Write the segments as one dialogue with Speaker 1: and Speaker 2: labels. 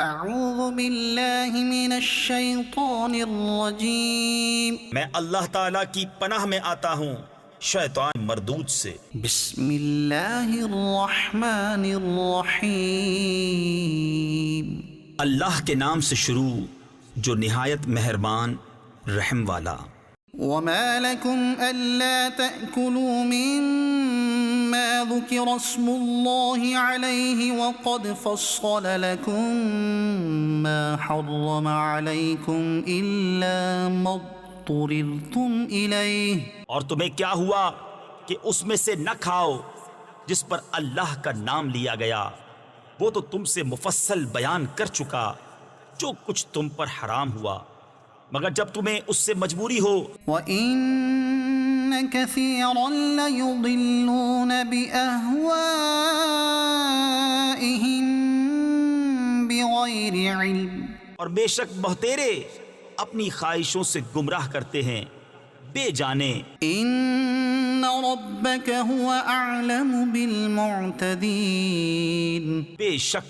Speaker 1: اعوذ باللہ من الشیطان الرجیم،
Speaker 2: میں اللہ تعالیٰ کی پناہ میں آتا ہوں شیطان مردود سے۔
Speaker 1: بسم اللہ الرحمن الرحیم،
Speaker 2: اللہ کے نام سے شروع جو نہایت مہربان رحم والا۔
Speaker 1: وما لكم ألا تأكلوا مما ذكر اسم الله عليه وقد فصل لكم ما حرم عليكم إلا ما اضطررتم إليه۔
Speaker 2: اور تمہیں کیا ہوا کہ اس میں سے نہ کھاؤ جس پر اللہ کا نام لیا گیا، وہ تو تم سے مفصل بیان کر چکا جو کچھ تم پر حرام ہوا، مگر جب تمہیں اس سے مجبوری ہو۔
Speaker 1: وَإِنَّ كَثِيرًا لَيُضِلُّونَ بِأَهْوَائِهِمْ بِغَيْرِ عِلْمٍ،
Speaker 2: اور بے شک بہتیرے اپنی خواہشوں سے گمراہ کرتے ہیں بے جانے۔
Speaker 1: إِنَّ رَبَّكَ هُوَ أَعْلَمُ بِالْمُعْتَدِينَ،
Speaker 2: بے شک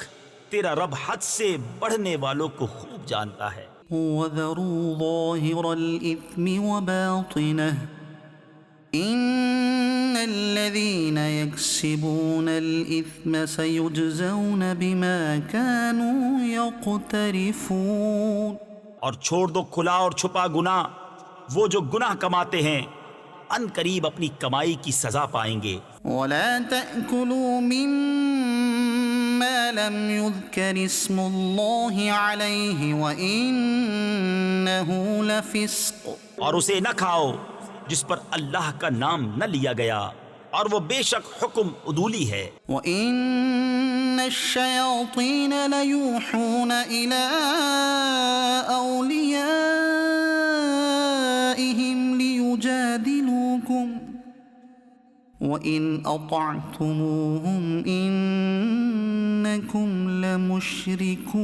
Speaker 2: تیرا رب حد سے بڑھنے والوں کو خوب جانتا ہے۔
Speaker 1: وَذَرُوا ظَاهِرَ الْإِثْمِ وَبَاطِنَهُ إِنَّ الَّذِينَ يَكْسِبُونَ الْإِثْمَ سَيُجْزَوْنَ بِمَا كَانُوا يَقْتَرِفُونَ۔
Speaker 2: اور چھوڑ دو کھلا اور چھپا گناہ، وہ جو گناہ کماتے ہیں ان قریب اپنی کمائی کی سزا پائیں گے۔
Speaker 1: وَلَا تَأْكُلُوا مِمَّا لَمْ يُذْكَرِ اسْمُ اللَّهِ عَلَيْهِ وَإِنَّهُ لَفِسْقٌ،
Speaker 2: اور اسے نہ کھاؤ جس پر اللہ کا نام نہ لیا گیا، اور وہ بے شک حکم عدولی ہے۔
Speaker 1: وَإِنَّ الشَّيَاطِينَ لَيُوحُونَ إِلَىٰ أَوْلِيَائِهِمْ لِيُجَادِلُوكُمْ وَإِنْ أَطَعْتُمُوهُمْ إِنَّكُمْ لَمُشْرِكُونَ۔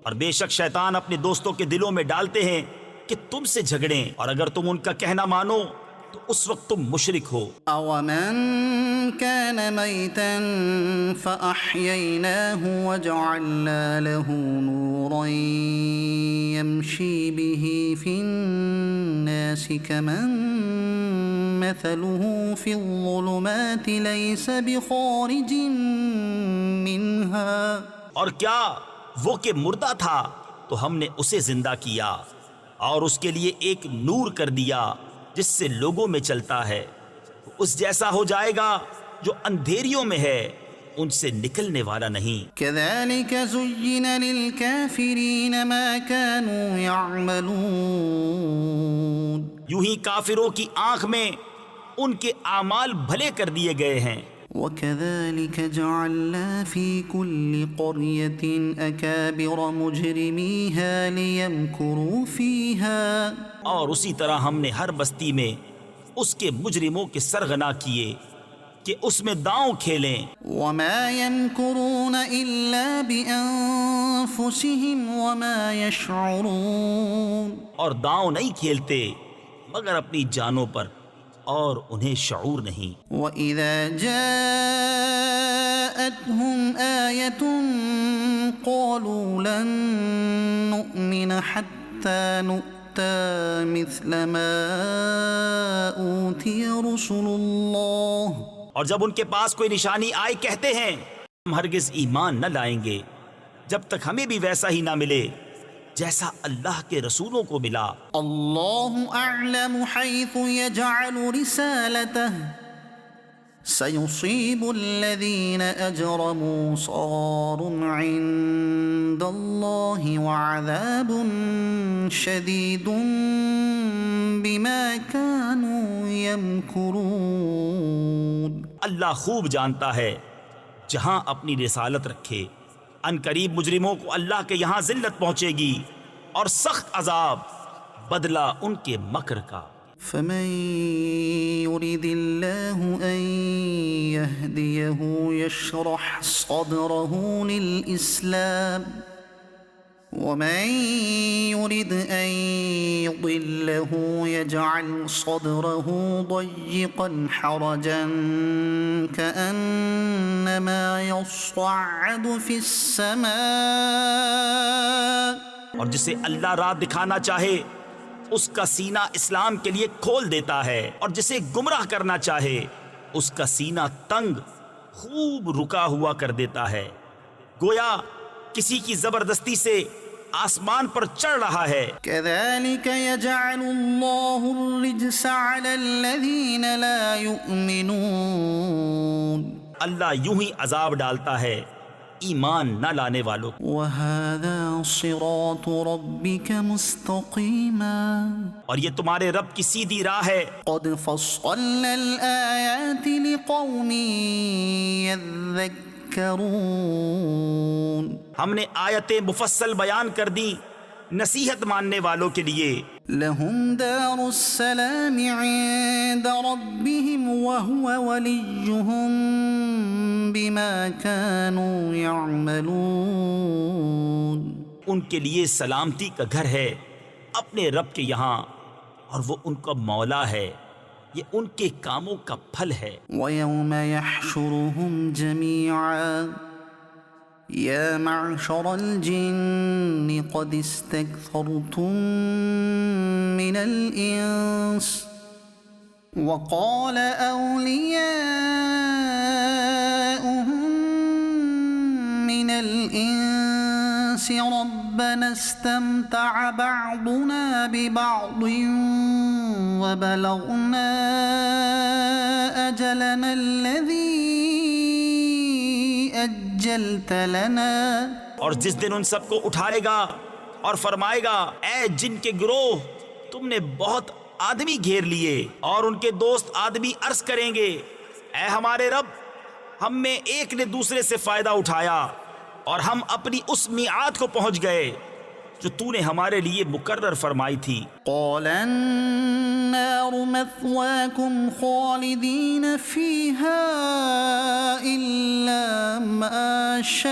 Speaker 2: اور بے شک شیطان اپنے دوستوں کے دلوں میں ڈالتے ہیں کہ تم سے جھگڑیں، اور اگر تم ان کا کہنا مانو تو اس وقت تم مشرک ہو۔
Speaker 1: أَوَمَنْ كَانَ مَيْتًا فَأَحْيَيْنَاهُ وَجَعَلْنَا لَهُ نُورًا يَمْشِي بِهِ فِي النَّاسِ كَمَنْ مَثَلُهُ فِي الظُّلُمَاتِ لَيْسَ بِخَارِجٍ مِّنْهَا۔
Speaker 2: اور کیا وہ کہ مردہ تھا تو ہم نے اسے زندہ کیا اور اس کے لیے ایک نور کر دیا جس سے لوگوں میں چلتا ہے، اس جیسا ہو جائے گا جو اندھیریوں میں ہے، ان سے نکلنے والا نہیں۔
Speaker 1: كَذَلِكَ زُيِّنَ لِلْكَافِرِينَ مَا كَانُوا يَعْمَلُونَ،
Speaker 2: یوں ہی کافروں کی آنکھ میں ان کے اعمال بھلے کر دیے گئے ہیں۔
Speaker 1: وَكَذَلِكَ جَعَلْنَا فِي كُلِّ قَرْيَةٍ أَكَابِرَ مُجْرِمِيهَا لِيَمْكُرُوا فِيهَا،
Speaker 2: اور اسی طرح ہم نے ہر بستی میں اس کے مجرموں کے سرغنا کیے کہ اس میں داؤں کھیلیں۔
Speaker 1: وَمَا يَمْكُرُونَ إِلَّا بِأَنفُسِهِمْ وَمَا يَشْعُرُونَ،
Speaker 2: اور داؤں نہیں کھیلتے مگر اپنی جانوں پر، اور انہیں شعور نہیں۔
Speaker 1: وَإِذَا جَاءَتْهُمْ آيَةٌ قَالُوا لَن نُّؤْمِنَ حَتَّى نُؤْتَىٰ مِثْلَ مَا أُوتِيَ رُسُلُ اللَّهِ،
Speaker 2: اور جب ان کے پاس کوئی نشانی آئے کہتے ہیں ہم ہرگز ایمان نہ لائیں گے جب تک ہمیں بھی ویسا ہی نہ ملے جیسا اللہ کے رسولوں کو ملا۔
Speaker 1: اللہ اعلم حیث یجعل رسالته سیصیب الذین اجرموا صغار عند اللہ وعذاب شدید بما كانوا یمکرون۔
Speaker 2: اللہ خوب جانتا ہے جہاں اپنی رسالت رکھے، ان قریب مجرموں کو اللہ کے یہاں ذلت پہنچے گی اور سخت عذاب بدلہ ان کے مکر کا۔
Speaker 1: فمن يرد الله أن يهديه يشرح صدره للإسلام ومن يرد أن يضله يجعل صدره ضيقا حرجا كأنما يصعد في السماء
Speaker 2: اور جسے اللہ راہ دکھانا چاہے اس کا سینہ اسلام کے لیے کھول دیتا ہے، اور جسے گمراہ کرنا چاہے اس کا سینہ تنگ خوب رکا ہوا کر دیتا ہے، گویا کسی کی زبردستی سے آسمان پر چڑھ رہا ہے۔
Speaker 1: كذلك يجعل الله الرجس على الذين لا يؤمنون
Speaker 2: اللہ یوں ہی عذاب ڈالتا ہے ایمان نہ لانے والوں کو۔
Speaker 1: وهذا صراط ربك مستقيما
Speaker 2: اور یہ تمہارے رب کی سیدھی راہ ہے۔
Speaker 1: قد فصلنا الآيات لقوم يذكرون
Speaker 2: ہم نے آیتیں مفصل بیان کر دی نصیحت ماننے والوں کے لیے۔
Speaker 1: لهم دار السلام عند ربهم وهو وليهم بما كانوا يعملون
Speaker 2: ان کے لیے سلامتی کا گھر ہے اپنے رب کے یہاں، اور وہ ان کا مولا ہے، یہ ان کے کاموں کا پھل ہے۔
Speaker 1: ويوم يحشرهم جميعا يا معشر الجن قد استكثرتم من الإنس وقال أولياؤهم من الإنس ربنا استمتع بعضنا ببعض وبلغنا أجلنا الذي أجلت لنا
Speaker 2: اور جس دن ان سب کو اٹھائے گا اور فرمائے گا، اے جن کے گروہ، تم نے بہت آدمی گھیر لیے، اور ان کے دوست آدمی عرض کریں گے، اے ہمارے رب، ہم میں ایک نے دوسرے سے فائدہ اٹھایا اور ہم اپنی اس میعاد کو پہنچ گئے جو تو نے ہمارے لیے مقرر فرمائی تھی۔
Speaker 1: قال النار مثواكم خالدين فيها إلا ما شاء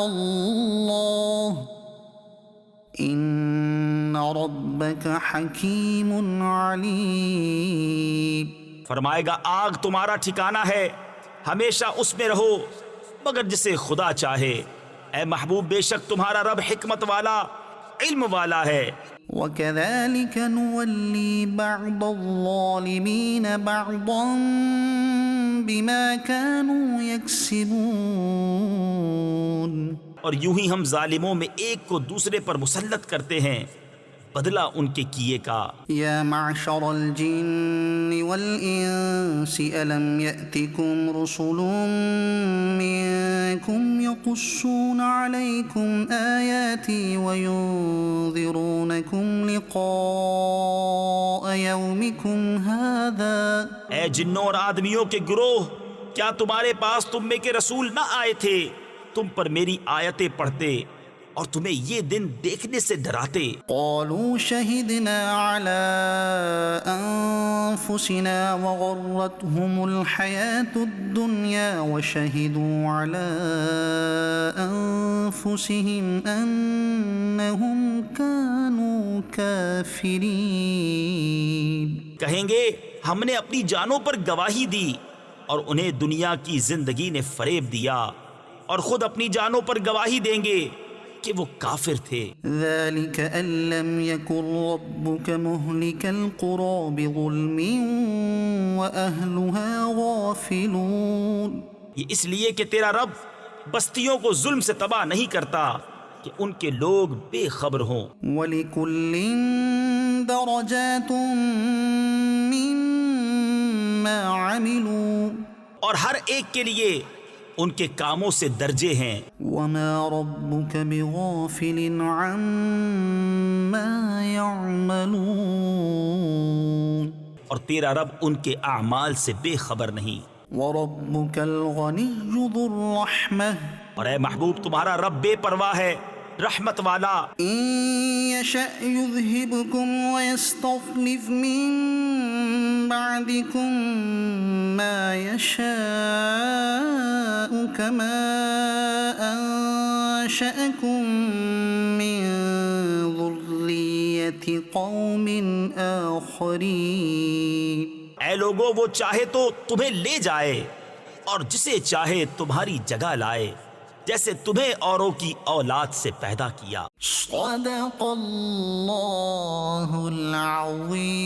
Speaker 1: الله إن ربك حكيم عليم
Speaker 2: فرمائے گا، آگ تمہارا ٹھکانہ ہے، ہمیشہ اس میں رہو مگر جسے خدا چاہے۔ اے محبوب، بے شک تمہارا رب حکمت والا، علم والا ہے۔
Speaker 1: وَكَذَلِكَ نُوَلِّي بَعْضَ الظَّالِمِينَ بَعْضًا بِمَا كَانُوا يَكْسِبُونَ
Speaker 2: اور یوں ہی ہم ظالموں میں ایک کو دوسرے پر مسلط کرتے ہیں بدلہ ان کے کیے کا۔
Speaker 1: یا معشر الجن والانس الم یأتکم رسل منکم یقصون علیکم آیاتی وینذرونکم لقاء یومکم هذا۔
Speaker 2: اے جنوں اور آدمیوں کے گروہ، کیا تمہارے پاس تم میں کے رسول نہ آئے تھے تم پر میری آیتیں پڑھتے اور تمہیں یہ دن دیکھنے سے ڈراتے؟
Speaker 1: قالوا شہدنا علی انفسنا وغرتهم الحیاة الدنیا وشہدوا علی انفسهم انہم كانوا کافرین۔
Speaker 2: کہیں گے، ہم نے اپنی جانوں پر گواہی دی اور انہیں دنیا کی زندگی نے فریب دیا، اور خود اپنی جانوں پر گواہی دیں گے کہ وہ کافر تھے۔
Speaker 1: ذلك ان لم يكن ربك مهلك القرى بظلم واهلها غافلون۔
Speaker 2: یہ اس لیے کہ تیرا رب بستیوں کو ظلم سے تباہ نہیں کرتا کہ ان کے لوگ بے خبر ہوں۔
Speaker 1: ولكل درجات مما عملوا،
Speaker 2: اور ہر ایک کے لیے ان کے کاموں سے درجے ہیں۔
Speaker 1: وما ربك بغافل عما يعملون،
Speaker 2: اور تیرا رب ان کے اعمال سے بے خبر نہیں۔
Speaker 1: وربك الغني ذو الرحمة،
Speaker 2: اور اے محبوب، تمہارا رب بے پرواہ ہے، رحمت والا۔
Speaker 1: إن يشأ يذهبكم ويستخلف من بعدكم ما يشاء كما أنشأكم من ذرية قوم آخرين۔
Speaker 2: اے لوگو، وہ چاہے تو تمہیں لے جائے اور جسے چاہے تمہاری جگہ لائے، جیسے تمہیں اوروں کی اولاد سے پیدا کیا۔
Speaker 1: صدق اللہ العظیم۔